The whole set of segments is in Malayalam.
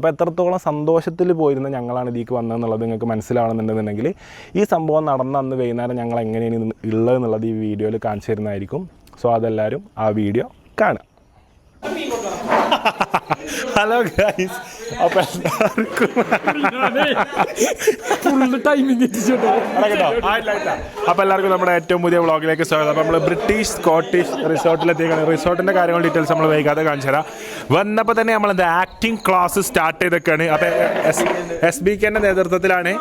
അപ്പോൾ എത്രത്തോളം സന്തോഷത്തിൽ പോയിരുന്ന ഞങ്ങളാണ് ഇതിലേക്ക് വന്നതെന്നുള്ളത് നിങ്ങൾക്ക് മനസ്സിലാവണമെന്നുണ്ടെന്നുണ്ടെങ്കിൽ ഈ സംഭവം നടന്ന അന്ന് വൈകുന്നേരം ഞങ്ങൾ എങ്ങനെയാണ് ഉള്ളതെന്നുള്ളത് ഈ വീഡിയോയിൽ കാണിച്ചു തരുന്നതായിരിക്കും. സോ അതെല്ലാവരും ആ വീഡിയോ കാണുക. ഹലോ ഗൈസ്, അപ്പോൾ എല്ലാവർക്കും നമ്മുടെ ഏറ്റവും പുതിയ വ്ളോഗിലേക്ക് സ്വാഗതം. അപ്പോൾ നമ്മൾ ബ്രിട്ടീഷ് സ്കോട്ടിഷ് റിസോർട്ടിലെത്തിയാണ്. റിസോർട്ടിൻ്റെ കാര്യങ്ങൾ ഡീറ്റെയിൽസ് നമ്മൾ വൈകാതെ കാണിച്ചു തരാം. വന്നപ്പോൾ തന്നെ നമ്മളത് ആക്ടിങ് ക്ലാസ് സ്റ്റാർട്ട് ചെയ്തൊക്കെയാണ്. അപ്പോൾ SBKൻ്റെ നേതൃത്വത്തിലാണ്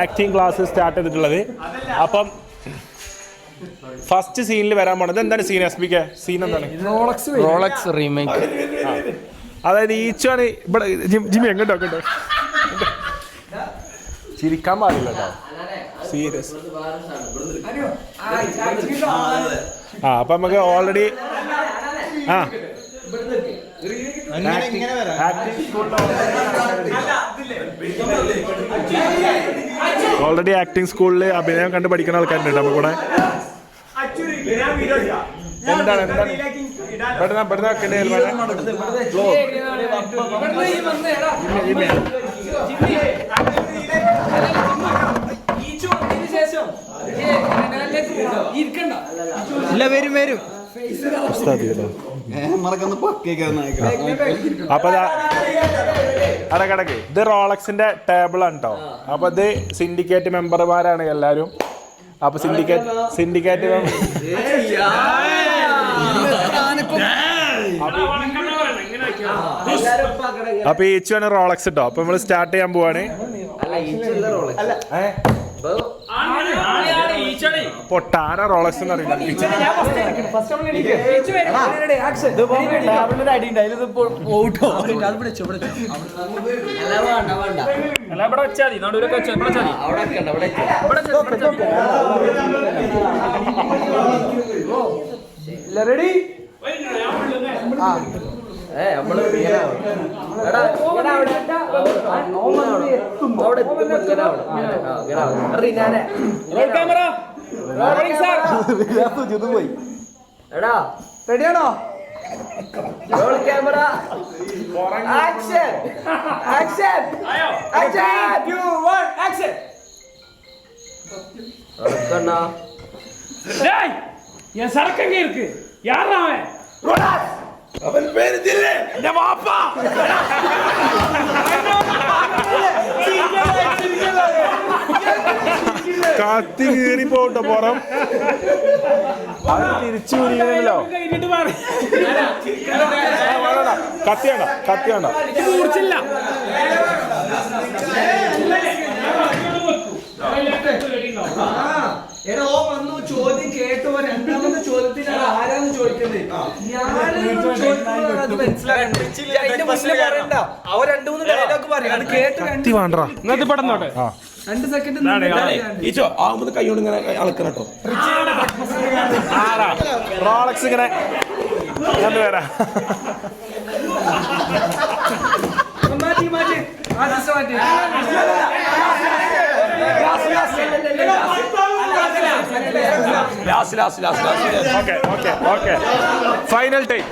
ആക്ടിങ് ക്ലാസ് സ്റ്റാർട്ട് ചെയ്തിട്ടുള്ളത്. അപ്പം ഫസ്റ്റ് സീനിൽ വരാൻ പോണത് എന്താണ് സീൻ? SBK സീൻ എന്താണ്? Rolex remake. അതായത് ഈച്ചാണ് ഇവിടെ. ജിമ്മി എങ്ങോട്ടോ ചിരിക്കാൻ പാടില്ല കേട്ടോ, സീരിയസ്. അപ്പൊ നമുക്ക് ഓൾറെഡി ആക്ടിങ് സ്കൂളിൽ അഭിനയം കണ്ട് പഠിക്കുന്ന ആൾക്കാരുണ്ട് നമുക്ക് കൂടെ. എന്താണ് വരും അപ്പൊ അടക്കടക്ക് ഇത് റോളക്സിന്റെ ടേബിൾ ആണ് കേട്ടോ. അപ്പൊ ഇത് സിൻഡിക്കേറ്റ് മെമ്പർമാരാണ് എല്ലാരും. അപ്പൊ സിൻഡിക്കേറ്റ് അപ്പൊ ഈച്ചുവാണ് റോളക്സ് കേട്ടോ. അപ്പൊ നമ്മള് സ്റ്റാർട്ട് ചെയ്യാൻ പോവാണ്. പൊട്ടാര റോളക്സ് എന്ന് അറിയില്ല. റെഡി റെഡിയാണോ? Camera action action action 2 1 action. டேய் என் சரக்கங்க இருக்கு. யாரா அவன்? ரோடாஸ். அவன் பேரு தில்லே. என் பாப்பா. കാത്തി കീറി പോട്ടെ പുറം. അത് തിരിച്ചു വിരിയണല്ലോ. കത്തിയാണ്ട ചോദ്യം കേട്ടോ. രണ്ടാമത്തെ ചോദ്യത്തിനാണ് ആരാന്ന് ചോദിക്കുന്നത്. പറയണ്ട. അവർ 2-3 ഡയലോഗ് പറയും. അത് കേട്ട് 2 സെക്കൻഡ് കൈ കൊണ്ട് ഇങ്ങനെ അളക്കണം കേട്ടോ. റോളക്സ് ഇങ്ങനെ വരാം. മാറ്റി മാറ്റി ഫൈനൽ ടേക്ക്.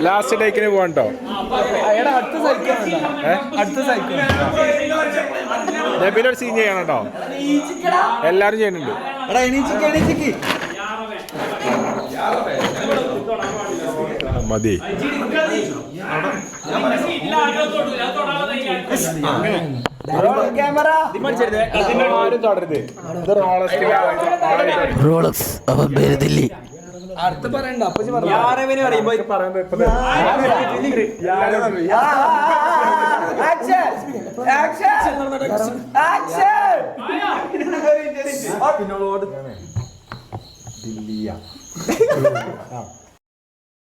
ലാസ്റ്റ് ടേക്കിന് പോകണ്ടോ? നബീലൊരു സീൻ ചെയ്യണം കേട്ടോ. എല്ലാരും ചെയ്യുന്നുണ്ട്. മതി. റോളക്സ് അവൻ പേര് ദില്ലി. അടുത്ത് പറയണ്ട. അപ്പച്ചി പറഞ്ഞു